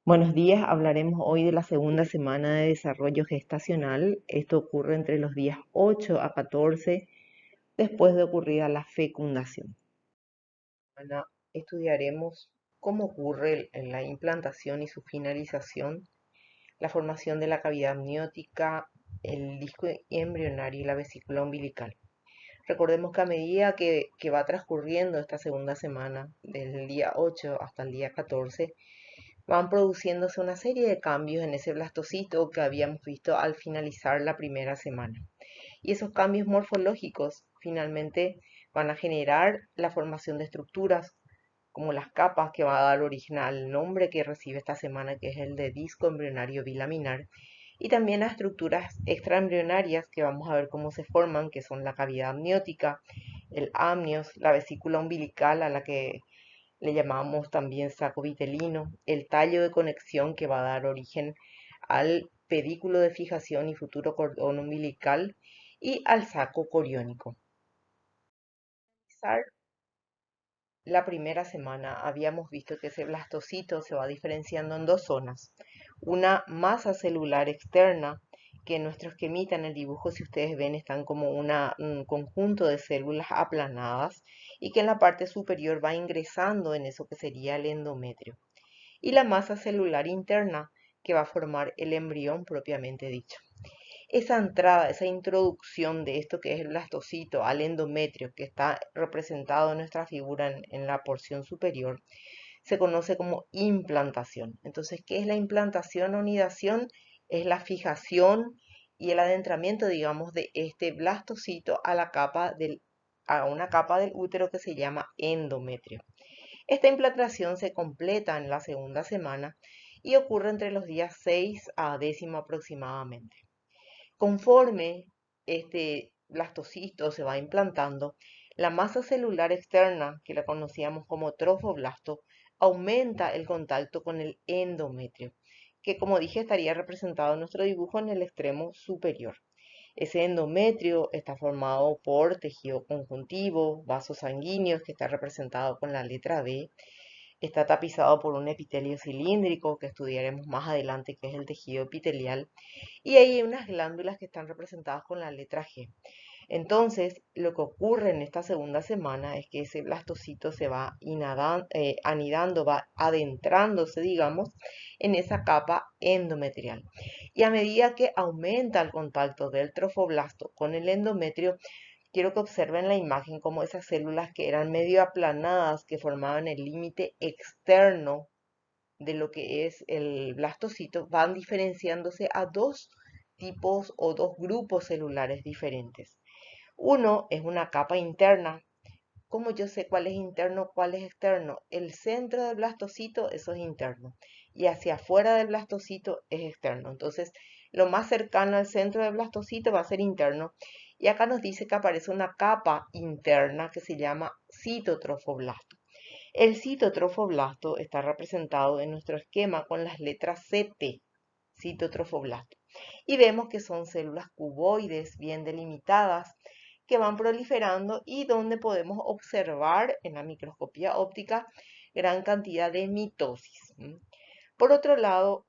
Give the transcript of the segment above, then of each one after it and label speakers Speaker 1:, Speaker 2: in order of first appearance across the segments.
Speaker 1: Buenos días, hablaremos hoy de la segunda semana de desarrollo gestacional. Esto ocurre entre los días 8 a 14 después de ocurrida la fecundación. Estudiaremos cómo ocurre en la implantación y su finalización, la formación de la cavidad amniótica, el disco embrionario y la vesícula umbilical. Recordemos que a medida que va transcurriendo esta segunda semana, desde el día 8 hasta el día 14, van produciéndose una serie de cambios en ese blastocito que habíamos visto al finalizar la primera semana. Y esos cambios morfológicos finalmente van a generar la formación de estructuras como las capas que va a dar origen al nombre que recibe esta semana, que es el de disco embrionario bilaminar, y también a estructuras extraembrionarias que vamos a ver cómo se forman, que son la cavidad amniótica, el amnios, la vesícula umbilical a la que le llamamos también saco vitelino, el tallo de conexión que va a dar origen al pedículo de fijación y futuro cordón umbilical y al saco coriónico. La primera semana habíamos visto que ese blastocito se va diferenciando en dos zonas. Una masa celular externa, que en nuestro esquemita en el dibujo, si ustedes ven, están como un conjunto de células aplanadas y que en la parte superior va ingresando en eso que sería el endometrio. Y la masa celular interna, que va a formar el embrión propiamente dicho. Esa entrada, esa introducción de esto que es el blastocito al endometrio, que está representado en nuestra figura en la porción superior, se conoce como implantación. Entonces, ¿qué es la implantación o nidación? Es la fijación y el adentramiento, digamos, de este blastocito a a una capa del útero que se llama endometrio. Esta implantación se completa en la segunda semana y ocurre entre los días 6 a 10 aproximadamente. Conforme este blastocisto se va implantando, la masa celular externa, que la conocíamos como trofoblasto, aumenta el contacto con el endometrio, que como dije estaría representado en nuestro dibujo en el extremo superior. Ese endometrio está formado por tejido conjuntivo, vasos sanguíneos, que está representado con la letra B. Está tapizado por un epitelio cilíndrico, que estudiaremos más adelante, que es el tejido epitelial, y ahí hay unas glándulas que están representadas con la letra G. Entonces, lo que ocurre en esta segunda semana es que ese blastocito se va anidando, va adentrándose, digamos, en esa capa endometrial. Y a medida que aumenta el contacto del trofoblasto con el endometrio, quiero que observen la imagen como esas células que eran medio aplanadas, que formaban el límite externo de lo que es el blastocito, van diferenciándose a dos tipos o dos grupos celulares diferentes. Uno es una capa interna. ¿Cómo yo sé cuál es interno, cuál es externo? El centro del blastocito, eso es interno. Y hacia afuera del blastocito es externo. Entonces, lo más cercano al centro del blastocito va a ser interno. Y acá nos dice que aparece una capa interna que se llama citotrofoblasto. El citotrofoblasto está representado en nuestro esquema con las letras CT, citotrofoblasto. Y vemos que son células cuboides bien delimitadas que van proliferando y donde podemos observar en la microscopía óptica gran cantidad de mitosis. Por otro lado,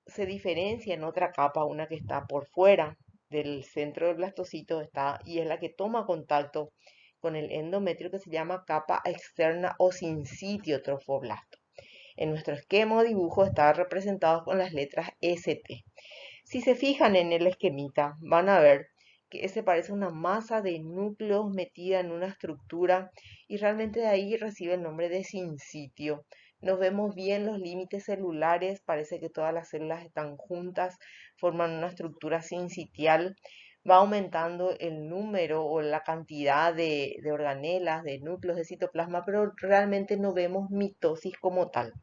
Speaker 1: se diferencia en otra capa, una que está por fuera del centro del blastocito está, y es la que toma contacto con el endometrio, que se llama capa externa o sincitio trofoblasto. En nuestro esquema o dibujo está representado con las letras ST. Si se fijan en el esquemita, van a ver que se parece a una masa de núcleos metida en una estructura y realmente de ahí recibe el nombre de sincitio. Nos vemos bien los límites celulares, parece que todas las células están juntas, forman una estructura sincitial. Va aumentando el número o la cantidad de organelas, de núcleos de citoplasma, pero realmente no vemos mitosis como tal.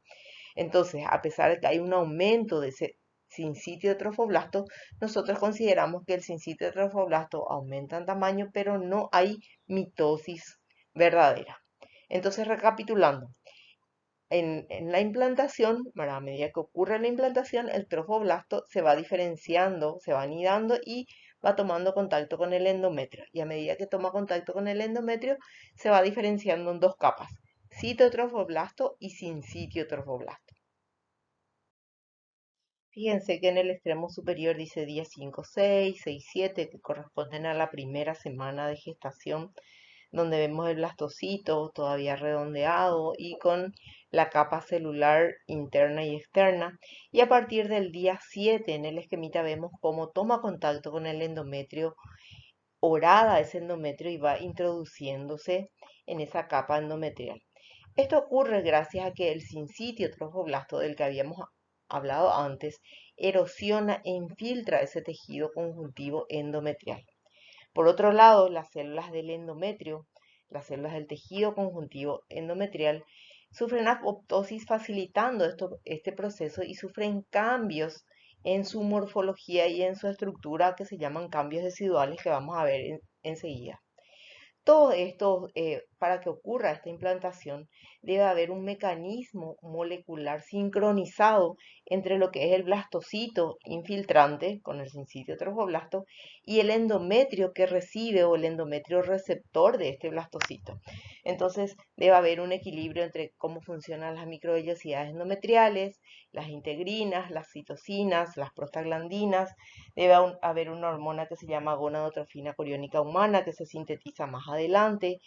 Speaker 1: Entonces, a pesar de que hay un aumento de ese sincitio de trofoblasto, nosotros consideramos que el sincitio de trofoblasto aumenta en tamaño, pero no hay mitosis verdadera. Entonces, recapitulando, en la implantación, a medida que ocurre la implantación, el trofoblasto se va diferenciando, se va anidando y va tomando contacto con el endometrio. Y a medida que toma contacto con el endometrio, se va diferenciando en dos capas, citotrofoblasto y sincitio trofoblasto. Fíjense que en el extremo superior dice día 5, 6, 6, 7, que corresponden a la primera semana de gestación, donde vemos el blastocito todavía redondeado y con la capa celular interna y externa. Y a partir del día 7 en el esquemita vemos cómo toma contacto con el endometrio, horada ese endometrio y va introduciéndose en esa capa endometrial. Esto ocurre gracias a que el sincitio trofoblasto del que habíamos hablado antes erosiona e infiltra ese tejido conjuntivo endometrial. Por otro lado, las células del endometrio, las células del tejido conjuntivo endometrial, sufren apoptosis facilitando este proceso y sufren cambios en su morfología y en su estructura que se llaman cambios residuales que vamos a ver enseguida. Todo esto, para que ocurra esta implantación, debe haber un mecanismo molecular sincronizado entre lo que es el blastocito infiltrante con el sincitio trofoblasto y el endometrio que recibe o el endometrio receptor de este blastocito. Entonces, debe haber un equilibrio entre cómo funcionan las microvellosidades endometriales, las integrinas, las citocinas, las prostaglandinas. Debe haber una hormona que se llama gonadotrofina coriónica humana que se sintetiza más adelante.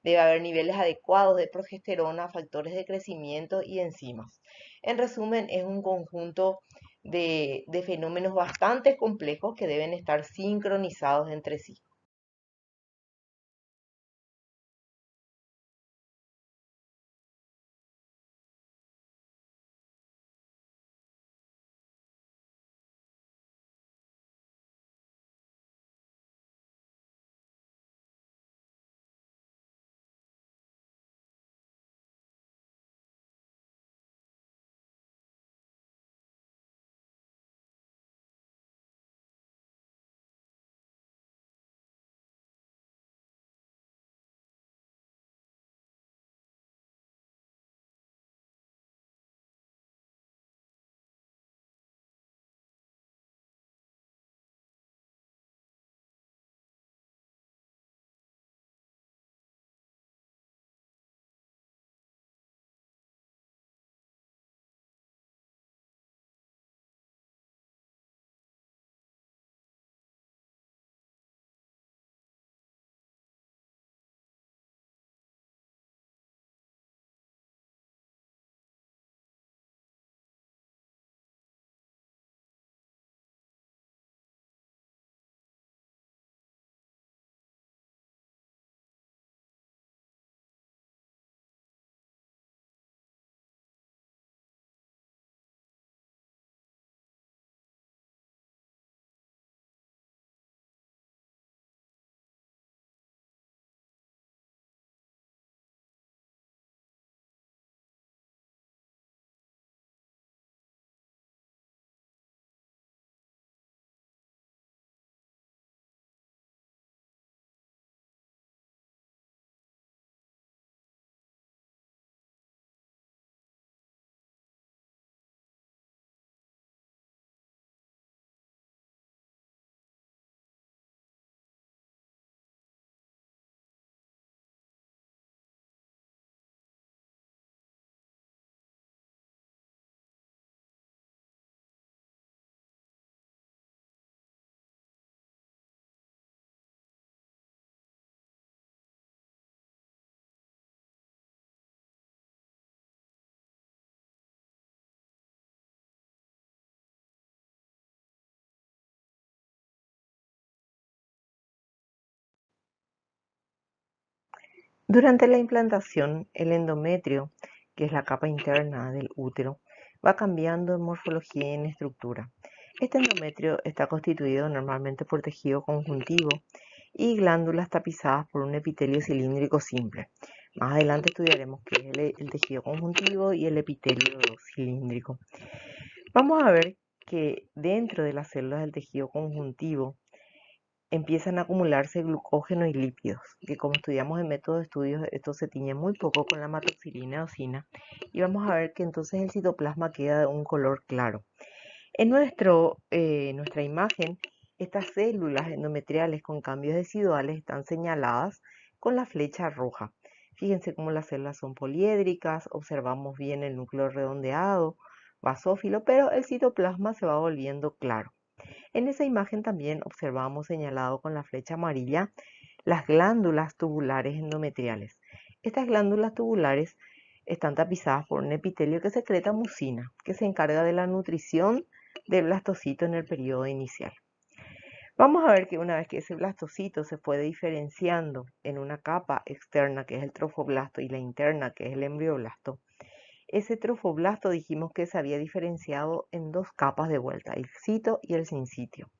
Speaker 1: Debe haber niveles adecuados de progesterona, factores de crecimiento y enzimas. En resumen, es un conjunto de fenómenos bastante complejos que deben estar sincronizados entre sí. Durante la implantación, el endometrio, que es la capa interna del útero, va cambiando en morfología y en estructura. Este endometrio está constituido normalmente por tejido conjuntivo y glándulas tapizadas por un epitelio cilíndrico simple. Más adelante estudiaremos qué es el tejido conjuntivo y el epitelio cilíndrico. Vamos a ver que dentro de las células del tejido conjuntivo empiezan a acumularse glucógeno y lípidos, que como estudiamos en método de estudios, esto se tiñe muy poco con la matoxilina eosina, y vamos a ver que entonces el citoplasma queda de un color claro. En nuestra imagen, estas células endometriales con cambios residuales están señaladas con la flecha roja. Fíjense cómo las células son poliédricas, observamos bien el núcleo redondeado, basófilo, pero el citoplasma se va volviendo claro. En esa imagen también observamos señalado con la flecha amarilla las glándulas tubulares endometriales. Estas glándulas tubulares están tapizadas por un epitelio que secreta mucina, que se encarga de la nutrición del blastocito en el periodo inicial. Vamos a ver que una vez que ese blastocito se fue diferenciando en una capa externa, que es el trofoblasto, y la interna, que es el embrioblasto, ese trofoblasto dijimos que se había diferenciado en dos capas de vuelta, el cito y el sincitio.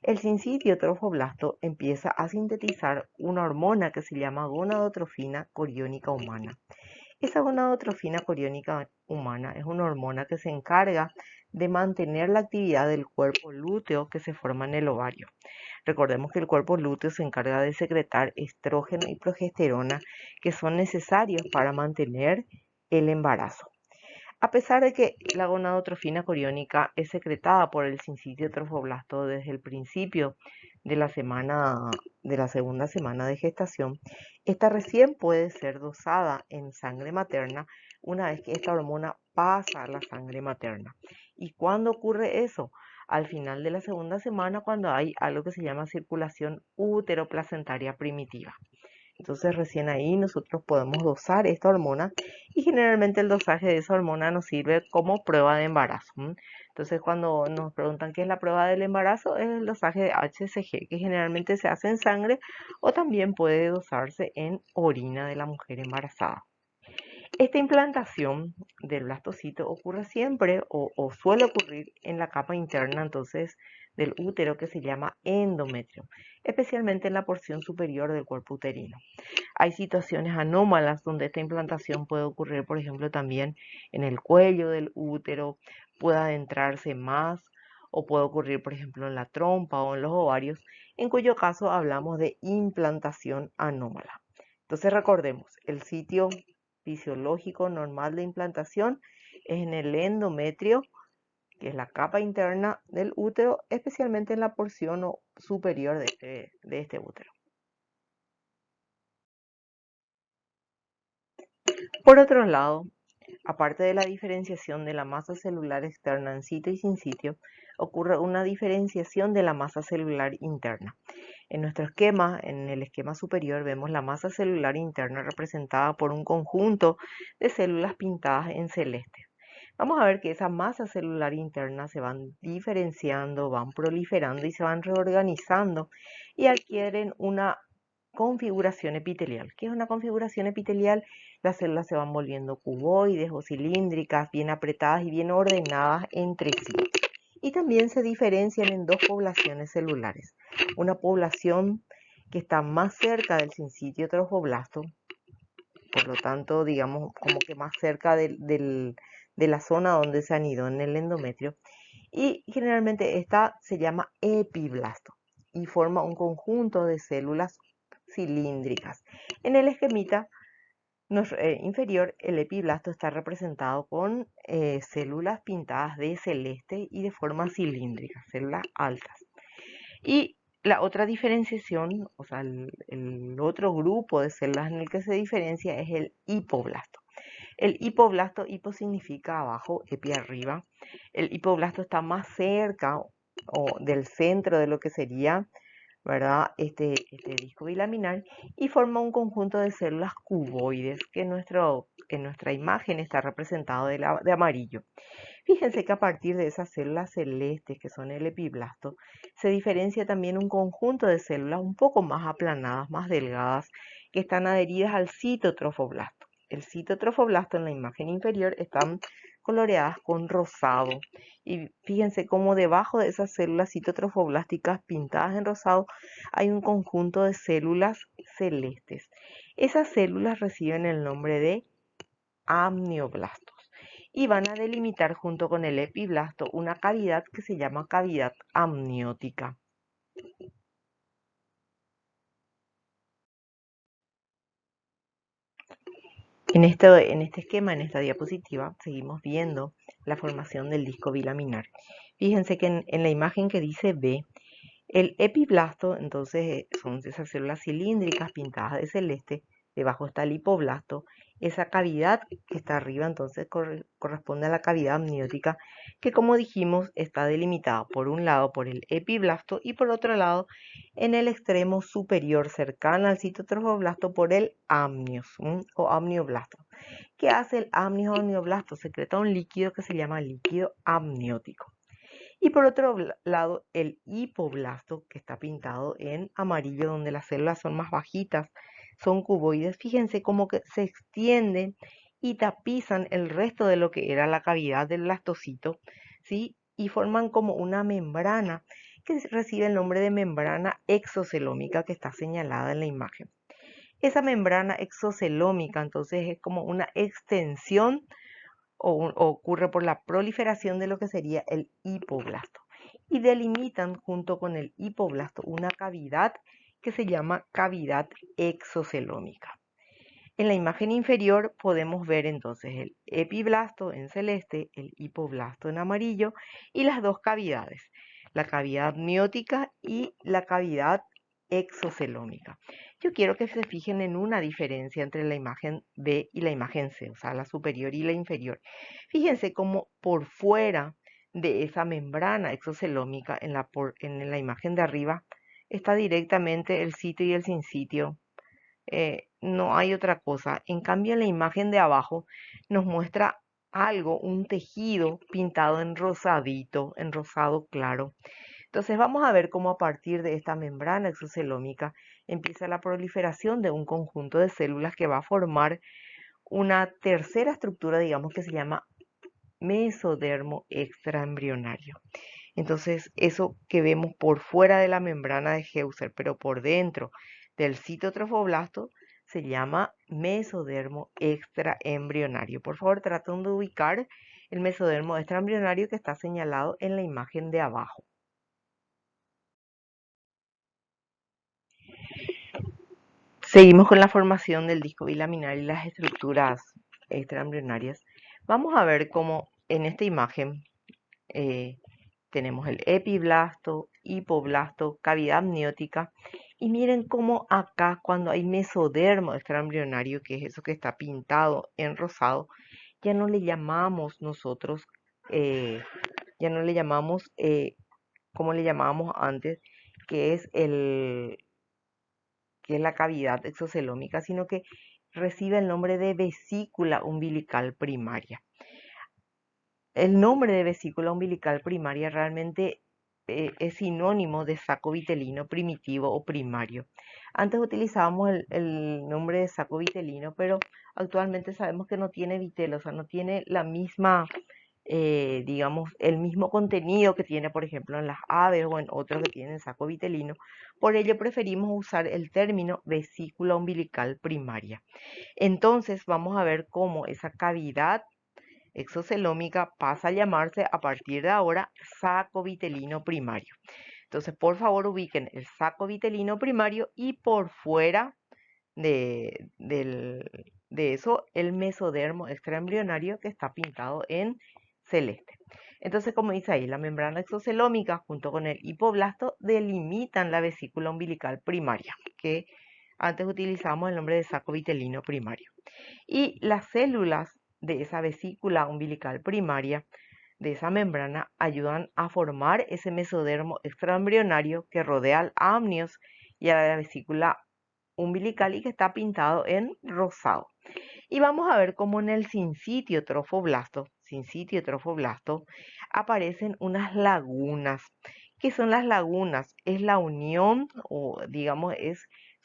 Speaker 1: El sincitio trofoblasto empieza a sintetizar una hormona que se llama gonadotrofina coriónica humana. Esa gonadotrofina coriónica humana es una hormona que se encarga de mantener la actividad del cuerpo lúteo que se forma en el ovario. Recordemos que el cuerpo lúteo se encarga de secretar estrógeno y progesterona que son necesarios para mantener el embarazo. A pesar de que la gonadotrofina coriónica es secretada por el sincitio trofoblasto desde el principio de la segunda semana de gestación, esta recién puede ser dosada en sangre materna una vez que esta hormona pasa a la sangre materna. ¿Y cuándo ocurre eso? Al final de la segunda semana, cuando hay algo que se llama circulación útero-placentaria primitiva. Entonces recién ahí nosotros podemos dosar esta hormona y generalmente el dosaje de esa hormona nos sirve como prueba de embarazo. Entonces cuando nos preguntan qué es la prueba del embarazo, es el dosaje de HCG, que generalmente se hace en sangre o también puede dosarse en orina de la mujer embarazada. Esta implantación del blastocito ocurre siempre o suele ocurrir en la capa interna entonces del útero que se llama endometrio, especialmente en la porción superior del cuerpo uterino. Hay situaciones anómalas donde esta implantación puede ocurrir, por ejemplo, también en el cuello del útero, puede adentrarse más o puede ocurrir, por ejemplo, en la trompa o en los ovarios, en cuyo caso hablamos de implantación anómala. Entonces recordemos, el sitio fisiológico normal de implantación es en el endometrio, que es la capa interna del útero, especialmente en la porción superior de este útero. Por otro lado, aparte de la diferenciación de la masa celular externa en sitio y sin sitio, ocurre una diferenciación de la masa celular interna. En nuestro esquema, en el esquema superior, vemos la masa celular interna representada por un conjunto de células pintadas en celeste. Vamos a ver que esa masa celular interna se van diferenciando, van proliferando y se van reorganizando y adquieren una configuración epitelial. ¿Qué es una configuración epitelial? Las células se van volviendo cuboides o cilíndricas, bien apretadas y bien ordenadas entre sí. Y también se diferencian en dos poblaciones celulares. Una población que está más cerca del sincitio trofoblasto, por lo tanto, digamos, como que más cerca de la zona donde se anidó en el endometrio. Y generalmente esta se llama epiblasto y forma un conjunto de células cilíndricas. En el esquemita inferior, el epiblasto está representado con células pintadas de celeste y de forma cilíndrica, células altas. Y la otra diferenciación, o sea, el otro grupo de células en el que se diferencia es el hipoblasto. El hipoblasto, hipo significa abajo, epi arriba. El hipoblasto está más cerca del centro de lo que sería, ¿verdad? Este disco bilaminar y forma un conjunto de células cuboides que en nuestra imagen está representado de amarillo. Fíjense que a partir de esas células celestes que son el epiblasto, se diferencia también un conjunto de células un poco más aplanadas, más delgadas, que están adheridas al citotrofoblasto. El citotrofoblasto en la imagen inferior están coloreadas con rosado. Y fíjense cómo debajo de esas células citotrofoblásticas pintadas en rosado hay un conjunto de células celestes. Esas células reciben el nombre de amnioblastos y van a delimitar junto con el epiblasto una cavidad que se llama cavidad amniótica. En este esquema, en esta diapositiva, seguimos viendo la formación del disco bilaminar. Fíjense que en la imagen que dice B, el epiblasto, entonces son esas células cilíndricas pintadas de celeste, debajo está el hipoblasto. Esa cavidad que está arriba entonces corresponde a la cavidad amniótica, que como dijimos está delimitada por un lado por el epiblasto y por otro lado en el extremo superior cercano al citotrofoblasto por el amnios o amnioblasto. ¿Qué hace el amnios o amnioblasto? Secreta un líquido que se llama líquido amniótico. Y por otro lado, el hipoblasto, que está pintado en amarillo, donde las células son más bajitas, son cuboides. Fíjense cómo que se extienden y tapizan el resto de lo que era la cavidad del blastocito, ¿sí? Y forman como una membrana que recibe el nombre de membrana exocelómica que está señalada en la imagen. Esa membrana exocelómica entonces es como una extensión o ocurre por la proliferación de lo que sería el hipoblasto. Y delimitan junto con el hipoblasto una cavidad que se llama cavidad exocelómica. En la imagen inferior podemos ver entonces el epiblasto en celeste, el hipoblasto en amarillo y las dos cavidades, la cavidad amniótica y la cavidad exocelómica. Yo quiero que se fijen en una diferencia entre la imagen B y la imagen C, o sea, la superior y la inferior. Fíjense cómo por fuera de esa membrana exocelómica en la imagen de arriba está directamente el sitio y el sinsitio. No hay otra cosa. En cambio, en la imagen de abajo nos muestra algo, un tejido pintado en rosadito, en rosado claro. Entonces vamos a ver cómo a partir de esta membrana exocelómica empieza la proliferación de un conjunto de células que va a formar una tercera estructura, digamos, que se llama mesodermo extraembrionario. Entonces, eso que vemos por fuera de la membrana de Heuser, pero por dentro del citotrofoblasto, se llama mesodermo extraembrionario. Por favor, traten de ubicar el mesodermo extraembrionario que está señalado en la imagen de abajo. Seguimos con la formación del disco bilaminar y las estructuras extraembrionarias. Vamos a ver cómo en esta imagen tenemos el epiblasto, hipoblasto, cavidad amniótica. Y miren cómo acá cuando hay mesodermo extraembrionario, que es eso que está pintado en rosado, ya no le llamamos nosotros, ya no le llamamos como le llamábamos antes, que es que es la cavidad exocelómica, sino que recibe el nombre de vesícula umbilical primaria. El nombre de vesícula umbilical primaria realmente es sinónimo de saco vitelino primitivo o primario. Antes utilizábamos el nombre de saco vitelino, pero actualmente sabemos que no tiene vitelo, o sea, no tiene la misma, digamos, el mismo contenido que tiene, por ejemplo, en las aves o en otros que tienen saco vitelino. Por ello preferimos usar el término vesícula umbilical primaria. Entonces vamos a ver cómo esa cavidad exocelómica pasa a llamarse a partir de ahora saco vitelino primario. Entonces, por favor, ubiquen el saco vitelino primario y por fuera de eso el mesodermo extraembrionario que está pintado en celeste. Entonces, como dice ahí, la membrana exocelómica junto con el hipoblasto delimitan la vesícula umbilical primaria, que antes utilizamos el nombre de saco vitelino primario. Y las células de esa vesícula umbilical primaria, de esa membrana, ayudan a formar ese mesodermo extraembrionario que rodea al amnios y a la vesícula umbilical y que está pintado en rosado. Y vamos a ver cómo en el sincitio trofoblasto aparecen unas lagunas. ¿Qué son las lagunas? Es la unión o digamos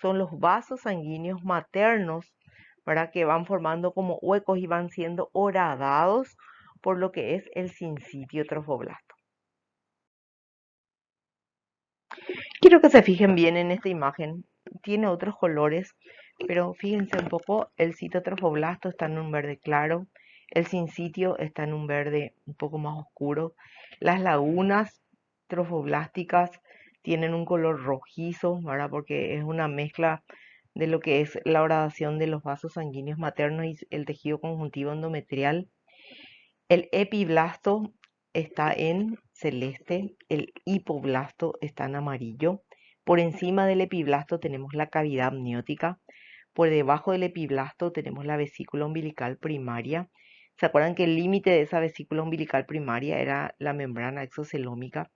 Speaker 1: son los vasos sanguíneos maternos para que van formando como huecos y van siendo horadados por lo que es el sincitio trofoblasto. Quiero que se fijen bien en esta imagen. Tiene otros colores, pero fíjense un poco, el citotrofoblasto está en un verde claro, el sincitio está en un verde un poco más oscuro, las lagunas trofoblásticas tienen un color rojizo, ¿verdad? Porque es una mezcla de lo que es la horadación de los vasos sanguíneos maternos y el tejido conjuntivo endometrial. El epiblasto está en celeste, el hipoblasto está en amarillo. Por encima del epiblasto tenemos la cavidad amniótica. Por debajo del epiblasto tenemos la vesícula umbilical primaria. ¿Se acuerdan que el límite de esa vesícula umbilical primaria era la membrana exocelómica?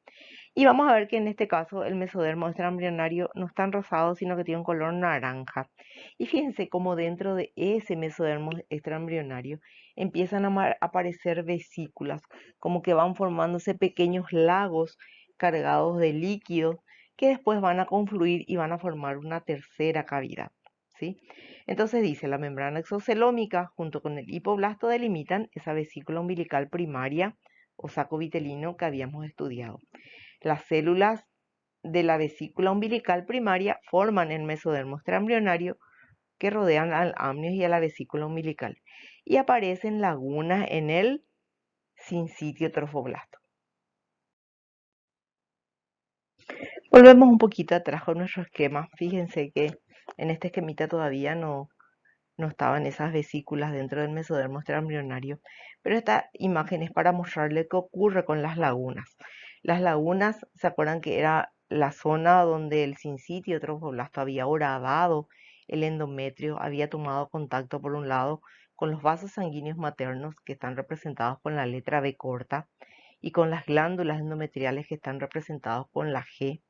Speaker 1: Y vamos a ver que en este caso el mesodermo extraembrionario no es tan rosado, sino que tiene un color naranja. Y fíjense cómo dentro de ese mesodermo extraembrionario empiezan a aparecer vesículas, como que van formándose pequeños lagos cargados de líquido que después van a confluir y van a formar una tercera cavidad, ¿sí? Entonces dice, la membrana exocelómica junto con el hipoblasto delimitan esa vesícula umbilical primaria o saco vitelino que habíamos estudiado. Las células de la vesícula umbilical primaria forman el mesodermo extraembrionario que rodean al amnios y a la vesícula umbilical y aparecen lagunas en el sincitio trofoblasto. Volvemos un poquito atrás con nuestro esquema. Fíjense que en este esquemita todavía no estaban esas vesículas dentro del mesodermo extraembrionario, pero esta imagen es para mostrarle qué ocurre con las lagunas. Las lagunas, ¿se acuerdan que era la zona donde el sincitio trofoblasto había horadado el endometrio, había tomado contacto por un lado con los vasos sanguíneos maternos que están representados con la letra B corta y con las glándulas endometriales que están representados con la G?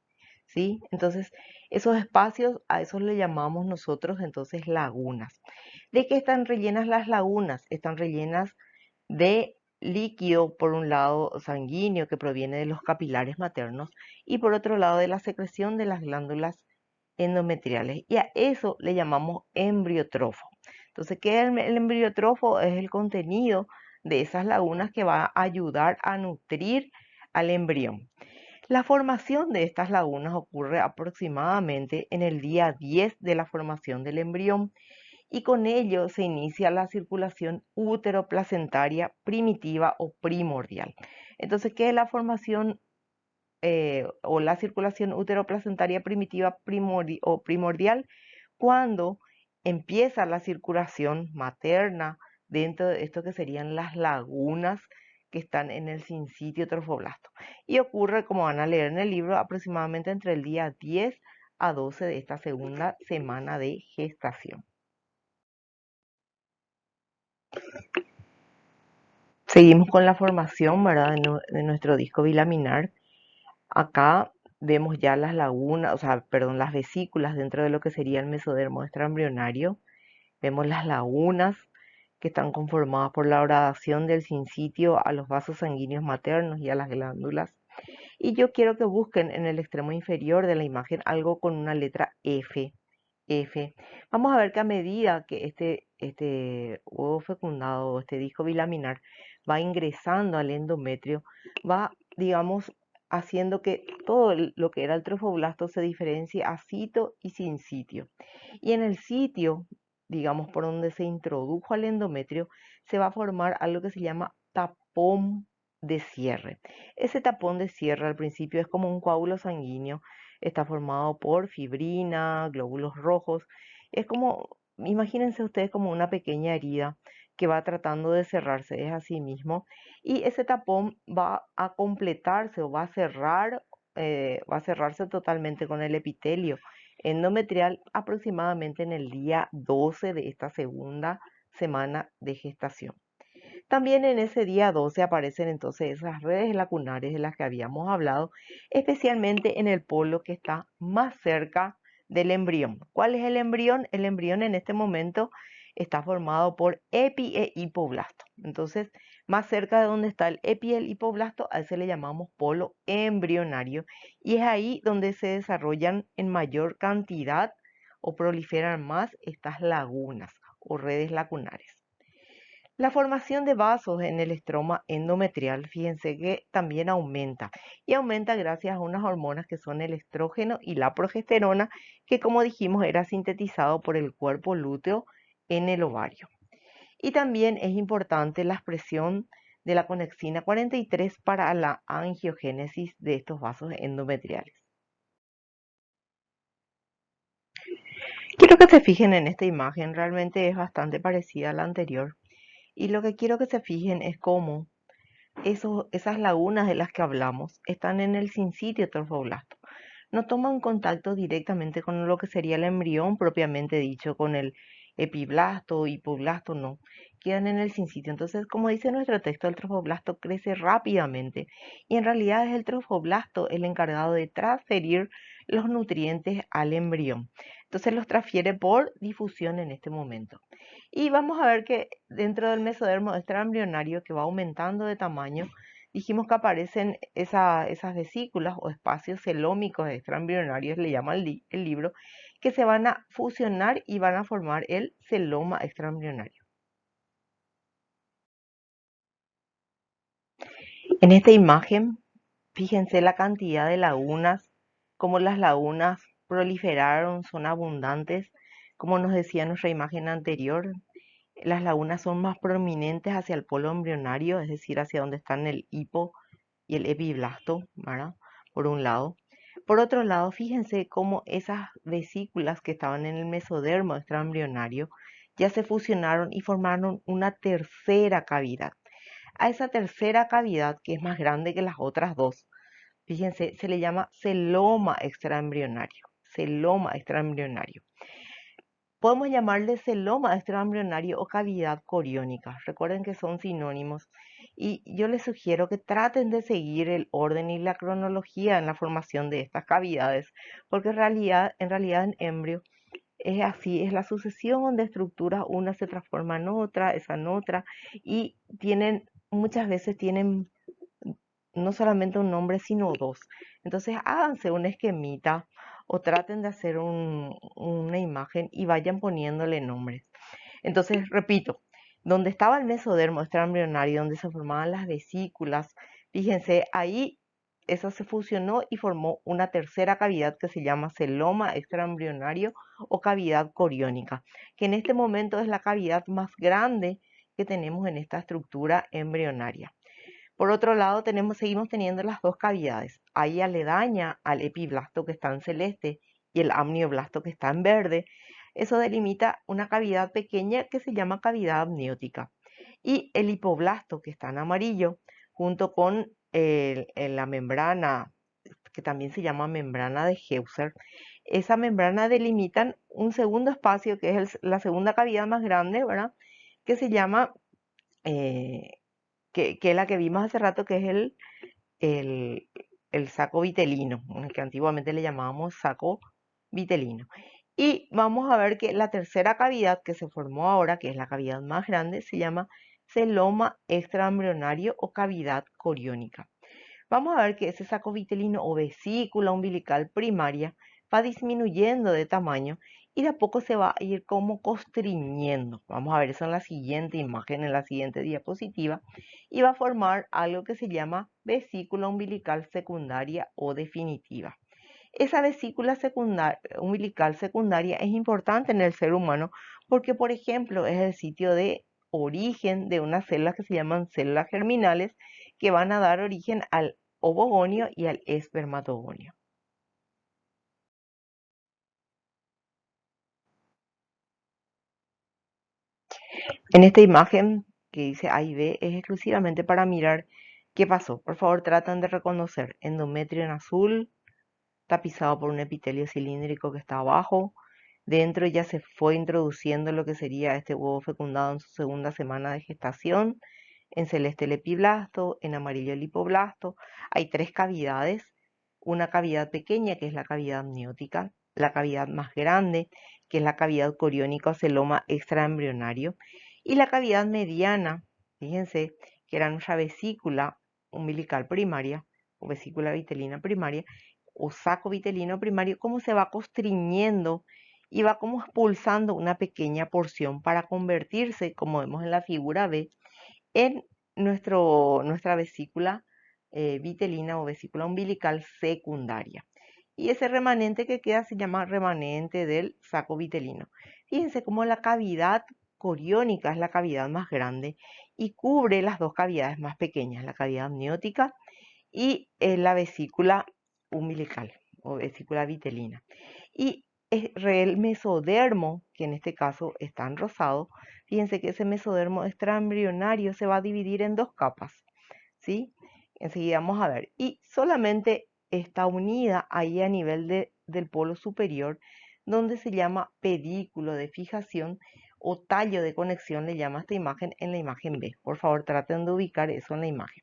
Speaker 1: ¿Sí? Entonces, esos espacios, a esos le llamamos nosotros entonces lagunas. ¿De qué están rellenas las lagunas? Están rellenas de líquido, por un lado sanguíneo que proviene de los capilares maternos y por otro lado de la secreción de las glándulas endometriales. Y a eso le llamamos embriotrofo. Entonces, ¿qué es el embriotrofo? Es el contenido de esas lagunas que va a ayudar a nutrir al embrión. La formación de estas lagunas ocurre aproximadamente en el día 10 de la formación del embrión y con ello se inicia la circulación útero-placentaria primitiva o primordial. Entonces, ¿qué es la formación o la circulación útero-placentaria primitiva o primordial? Cuando empieza la circulación materna dentro de esto que serían las lagunas que están en el sincitio trofoblasto. Y ocurre, como van a leer en el libro, aproximadamente entre el día 10 a 12 de esta segunda semana de gestación. Seguimos con la formación, ¿verdad?, de nuestro disco bilaminar. Acá vemos ya las lagunas, o sea, perdón, las vesículas dentro de lo que sería el mesodermo extraembrionario. Vemos las lagunas que están conformadas por la horadación del sincitio a los vasos sanguíneos maternos y a las glándulas. Y yo quiero que busquen en el extremo inferior de la imagen algo con una letra F. F. Vamos a ver que a medida que este huevo fecundado, este disco bilaminar, va ingresando al endometrio, va, digamos, haciendo que todo lo que era el trofoblasto se diferencie a cito y sincitio. Y en el sitio, digamos, por donde se introdujo al endometrio, se va a formar algo que se llama tapón de cierre. Ese tapón de cierre al principio es como un coágulo sanguíneo, está formado por fibrina, glóbulos rojos. Es como, imagínense ustedes como una pequeña herida que va tratando de cerrarse es a sí mismo y ese tapón va a completarse o va a cerrar, va a cerrarse totalmente con el epitelio endometrial aproximadamente en el día 12 de esta segunda semana de gestación. También en ese día 12 aparecen entonces esas redes lacunares de las que habíamos hablado, especialmente en el polo que está más cerca del embrión. ¿Cuál es el embrión? El embrión en este momento está formado por epi e hipoblasto. Entonces, más cerca de donde está el epi y el hipoblasto, a ese le llamamos polo embrionario. Y es ahí donde se desarrollan en mayor cantidad o proliferan más estas lagunas o redes lacunares. La formación de vasos en el estroma endometrial, fíjense que también aumenta y aumenta gracias a unas hormonas que son el estrógeno y la progesterona, que como dijimos era sintetizado por el cuerpo lúteo en el ovario. Y también es importante la expresión de la conexina 43 para la angiogénesis de estos vasos endometriales. Quiero que se fijen en esta imagen, realmente es bastante parecida a la anterior. Y lo que quiero que se fijen es cómo esas lagunas de las que hablamos están en el sincitio trofoblasto. no toman contacto directamente con lo que sería el embrión propiamente dicho, con el epiblasto, hipoblasto, no, quedan en el sincitio. Entonces, como dice nuestro texto, el trofoblasto crece rápidamente y en realidad es el trofoblasto el encargado de transferir los nutrientes al embrión. Entonces los transfiere por difusión en este momento. Y vamos a ver que dentro del mesodermo extraembrionario que va aumentando de tamaño, dijimos que aparecen esas vesículas o espacios celómicos extraembrionarios, le llama el libro, que se van a fusionar y van a formar el celoma extraembrionario. En esta imagen, fíjense la cantidad de lagunas, cómo las lagunas proliferaron, son abundantes, como nos decía nuestra imagen anterior. Las lagunas son más prominentes hacia el polo embrionario, es decir, hacia donde están el hipo y el epiblasto, ¿verdad? Por un lado. Por otro lado, fíjense cómo esas vesículas que estaban en el mesodermo extraembrionario ya se fusionaron y formaron una tercera cavidad. A esa tercera cavidad, que es más grande que las otras dos, fíjense, se le llama celoma extraembrionario. Celoma extraembrionario. Podemos llamarle celoma extraembrionario o cavidad coriónica. Recuerden que son sinónimos. Y yo les sugiero que traten de seguir el orden y la cronología en la formación de estas cavidades, porque en realidad en embrio es así, es la sucesión de estructuras, una se transforma en otra, esa en otra, y muchas veces tienen no solamente un nombre, sino dos. Entonces háganse un esquemita o traten de hacer una imagen y vayan poniéndole nombres. Entonces, repito, donde estaba el mesodermo extraembrionario, donde se formaban las vesículas, fíjense, ahí eso se fusionó y formó una tercera cavidad que se llama celoma extraembrionario o cavidad coriónica, que en este momento es la cavidad más grande que tenemos en esta estructura embrionaria. Por otro lado, seguimos teniendo las dos cavidades. Ahí aledaña al epiblasto que está en celeste y el amnioblasto que está en verde. Eso delimita una cavidad pequeña que se llama cavidad amniótica. Y el hipoblasto que está en amarillo, junto con la membrana, que también se llama membrana de Heuser, esa membrana delimitan un segundo espacio que es la segunda cavidad más grande, ¿verdad? Que se llama eh, que es la que vimos hace rato, que es el, el saco vitelino, que antiguamente le llamábamos saco vitelino. Y vamos a ver que la tercera cavidad que se formó ahora, que es la cavidad más grande, se llama celoma extraembrionario o cavidad coriónica. Vamos a ver que ese saco vitelino o vesícula umbilical primaria va disminuyendo de tamaño y de a poco se va a ir como constriñendo. Vamos a ver eso en la siguiente imagen, en la siguiente diapositiva, y va a formar algo que se llama vesícula umbilical secundaria o definitiva. Esa umbilical secundaria es importante en el ser humano porque, por ejemplo, es el sitio de origen de unas células que se llaman células germinales que van a dar origen al ovogonio y al espermatogonio. En esta imagen que dice A y B es exclusivamente para mirar qué pasó. Por favor, tratan de reconocer endometrio en azul, tapizado por un epitelio cilíndrico que está abajo. Dentro ya se fue introduciendo lo que sería este huevo fecundado en su segunda semana de gestación. En celeste el epiblasto, en amarillo el hipoblasto. Hay tres cavidades. Una cavidad pequeña, que es la cavidad amniótica. La cavidad más grande, que es la cavidad coriónica o celoma extraembrionario. Y la cavidad mediana, fíjense, que era nuestra vesícula umbilical primaria o vesícula vitelina primaria o saco vitelino primario, cómo se va constriñendo y va como expulsando una pequeña porción para convertirse, como vemos en la figura B, en nuestra vesícula vitelina o vesícula umbilical secundaria. Y ese remanente que queda se llama remanente del saco vitelino. Fíjense cómo la cavidad coriónica es la cavidad más grande y cubre las dos cavidades más pequeñas, la cavidad amniótica y la vesícula umbilical o vesícula vitelina. Y el mesodermo, que en este caso está en rosado, fíjense que ese mesodermo extraembrionario se va a dividir en dos capas, ¿sí? Enseguida vamos a ver. Y solamente está unida ahí a nivel del polo superior, donde se llama pedículo de fijación o tallo de conexión, le llama esta imagen en la imagen B. Por favor, traten de ubicar eso en la imagen.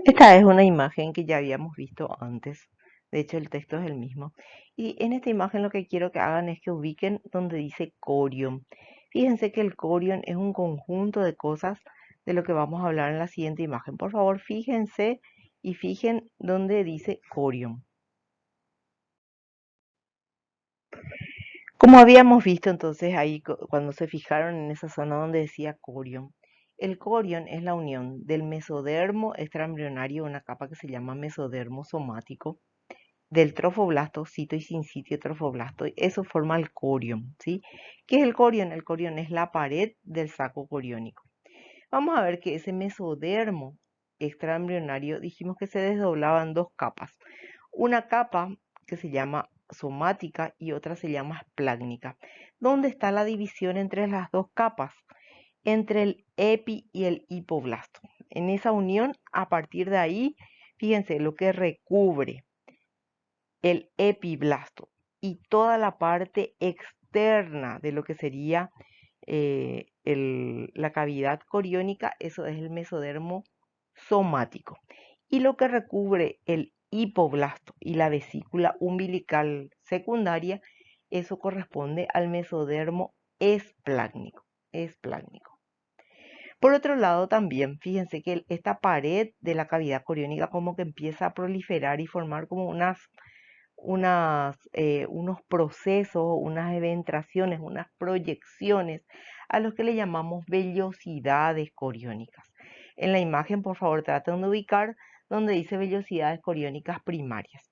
Speaker 1: Esta es una imagen que ya habíamos visto antes. De hecho, el texto es el mismo. Y en esta imagen lo que quiero que hagan es que ubiquen donde dice corion. Fíjense que el corion es un conjunto de cosas de lo que vamos a hablar en la siguiente imagen. Por favor, fíjense y fijen donde dice corion. Como habíamos visto entonces ahí cuando se fijaron en esa zona donde decía corion, el corion es la unión del mesodermo extraembrionario, una capa que se llama mesodermo somático, del trofoblasto, cito y sincitio trofoblasto, eso forma el corion, ¿sí? ¿Qué es el corion? El corion es la pared del saco coriónico. Vamos a ver que ese mesodermo extraembrionario dijimos que se desdoblaba en dos capas. Una capa que se llama somática y otra se llama esplácnica. ¿Dónde está la división entre las dos capas? Entre el epi y el hipoblasto. En esa unión, a partir de ahí, fíjense lo que recubre el epiblasto y toda la parte externa de lo que sería la cavidad coriónica, eso es el mesodermo somático. Y lo que recubre el hipoblasto y la vesícula umbilical secundaria, eso corresponde al mesodermo esplácnico. Por otro lado, también, fíjense que esta pared de la cavidad coriónica como que empieza a proliferar y formar como unos procesos, unas eventraciones, unas proyecciones a los que le llamamos vellosidades coriónicas. En la imagen, por favor, traten de ubicar donde dice vellosidades coriónicas primarias.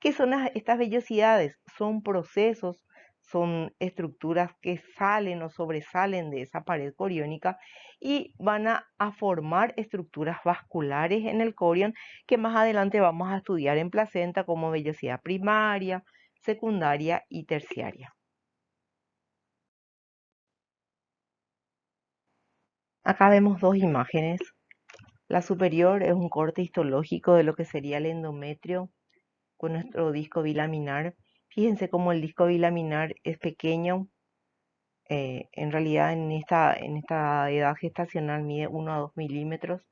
Speaker 1: ¿Qué son estas vellosidades? Son procesos, son estructuras que salen o sobresalen de esa pared coriónica y van a formar estructuras vasculares en el corion que más adelante vamos a estudiar en placenta como vellosidad primaria, secundaria y terciaria. Acá vemos dos imágenes. La superior es un corte histológico de lo que sería el endometrio con nuestro disco bilaminar. Fíjense cómo el disco bilaminar es pequeño. En realidad en esta edad gestacional mide 1 a 2 milímetros.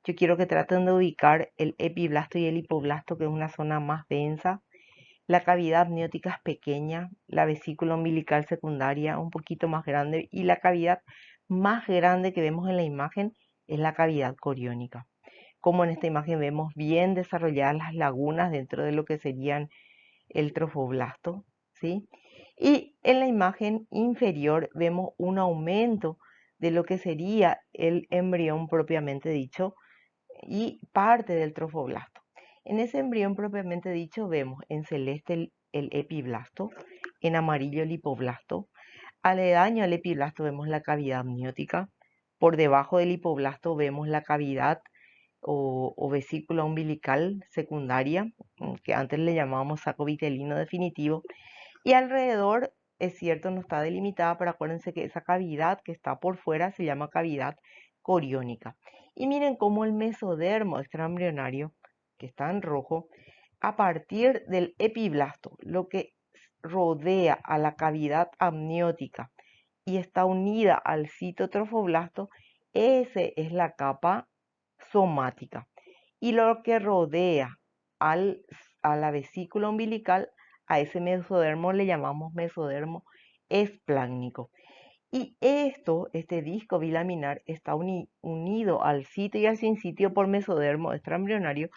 Speaker 1: Yo quiero que traten de ubicar el epiblasto y el hipoblasto, que es una zona más densa. La cavidad amniótica es pequeña, la vesícula umbilical secundaria un poquito más grande y la cavidad más grande que vemos en la imagen es la cavidad coriónica. Como en esta imagen vemos bien desarrolladas las lagunas dentro de lo que serían el trofoblasto, ¿sí? Y en la imagen inferior vemos un aumento de lo que sería el embrión propiamente dicho y parte del trofoblasto. En ese embrión propiamente dicho vemos en celeste el epiblasto, en amarillo el hipoblasto. Aledaño al epiblasto vemos la cavidad amniótica. Por debajo del hipoblasto vemos la cavidad o vesícula umbilical secundaria, que antes le llamábamos saco vitelino definitivo. Y alrededor, es cierto, no está delimitada, pero acuérdense que esa cavidad que está por fuera se llama cavidad coriónica. Y miren cómo el mesodermo extraembrionario, que está en rojo, a partir del epiblasto, lo que rodea a la cavidad amniótica y está unida al citotrofoblasto, esa es la capa somática. Y lo que rodea al, a la vesícula umbilical, a ese mesodermo le llamamos mesodermo esplácnico. Y este disco bilaminar, está unido al sitio y al sinsitio por mesodermo extraembrionario,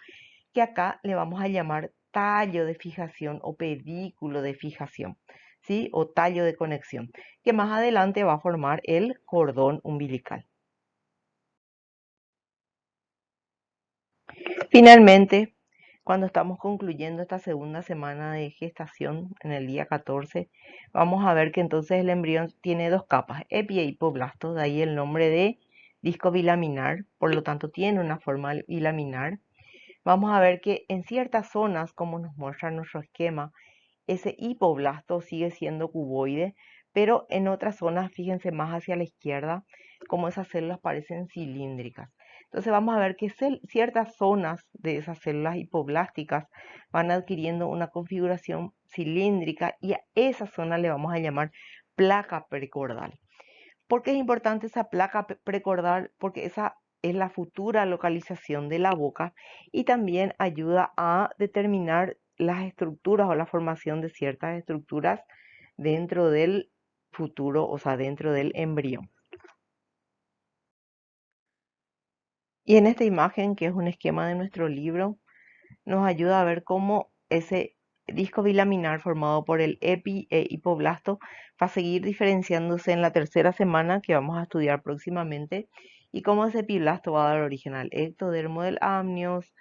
Speaker 1: que acá le vamos a llamar tallo de fijación o pedículo de fijación, ¿sí? O tallo de conexión, que más adelante va a formar el cordón umbilical. Finalmente, cuando estamos concluyendo esta segunda semana de gestación, en el día 14, vamos a ver que entonces el embrión tiene dos capas, epi e hipoblasto, de ahí el nombre de disco bilaminar, por lo tanto tiene una forma bilaminar. Vamos a ver que en ciertas zonas, como nos muestra nuestro esquema, ese hipoblasto sigue siendo cuboide, pero en otras zonas, fíjense más hacia la izquierda, como esas células parecen cilíndricas. Entonces vamos a ver que ciertas zonas de esas células hipoblásticas van adquiriendo una configuración cilíndrica y a esa zona le vamos a llamar placa precordal. ¿Por qué es importante esa placa precordal? Porque esa es la futura localización de la boca y también ayuda a determinar las estructuras o la formación de ciertas estructuras dentro del futuro, o sea, dentro del embrión. Y en esta imagen, que es un esquema de nuestro libro, nos ayuda a ver cómo ese disco bilaminar formado por el epi e hipoblasto va a seguir diferenciándose en la tercera semana que vamos a estudiar próximamente y cómo ese epiblasto va a dar origen al ectodermo del amnios,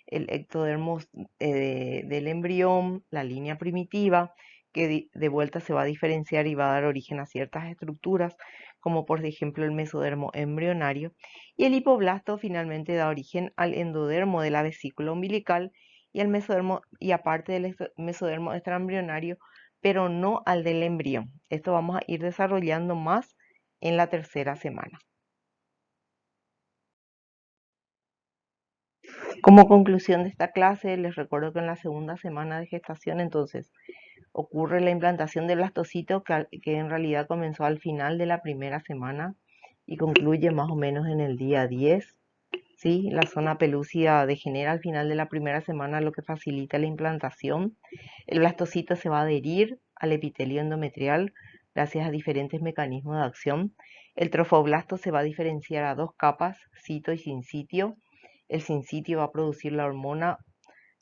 Speaker 1: el ectodermo del embrión, la línea primitiva, que de vuelta se va a diferenciar y va a dar origen a ciertas estructuras, como por ejemplo el mesodermo embrionario, y el hipoblasto finalmente da origen al endodermo de la vesícula umbilical y al mesodermo, y aparte del mesodermo extraembrionario, pero no al del embrión. Esto vamos a ir desarrollando más en la tercera semana. Como conclusión de esta clase, les recuerdo que en la segunda semana de gestación, entonces, ocurre la implantación del blastocito, que en realidad comenzó al final de la primera semana y concluye más o menos en el día 10. ¿Sí? La zona pelúcida degenera al final de la primera semana, lo que facilita la implantación. El blastocito se va a adherir al epitelio endometrial gracias a diferentes mecanismos de acción. El trofoblasto se va a diferenciar a dos capas, cito y sincitio. El sincitio va a producir la hormona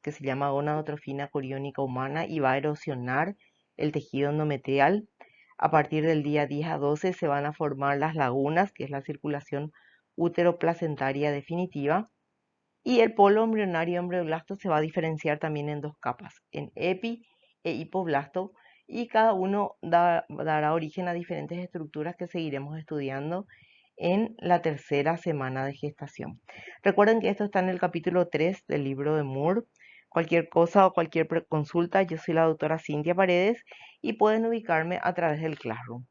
Speaker 1: que se llama gonadotrofina coriónica humana y va a erosionar el tejido endometrial. A partir del día 10 a 12 se van a formar las lagunas, que es la circulación útero-placentaria definitiva. Y el polo embrionario embrioblasto se va a diferenciar también en dos capas, en epi e hipoblasto, y cada uno dará origen a diferentes estructuras que seguiremos estudiando en la tercera semana de gestación. Recuerden que esto está en el capítulo 3 del libro de Moore. Cualquier cosa o cualquier consulta, yo soy la doctora Cintia Paredes y pueden ubicarme a través del Classroom.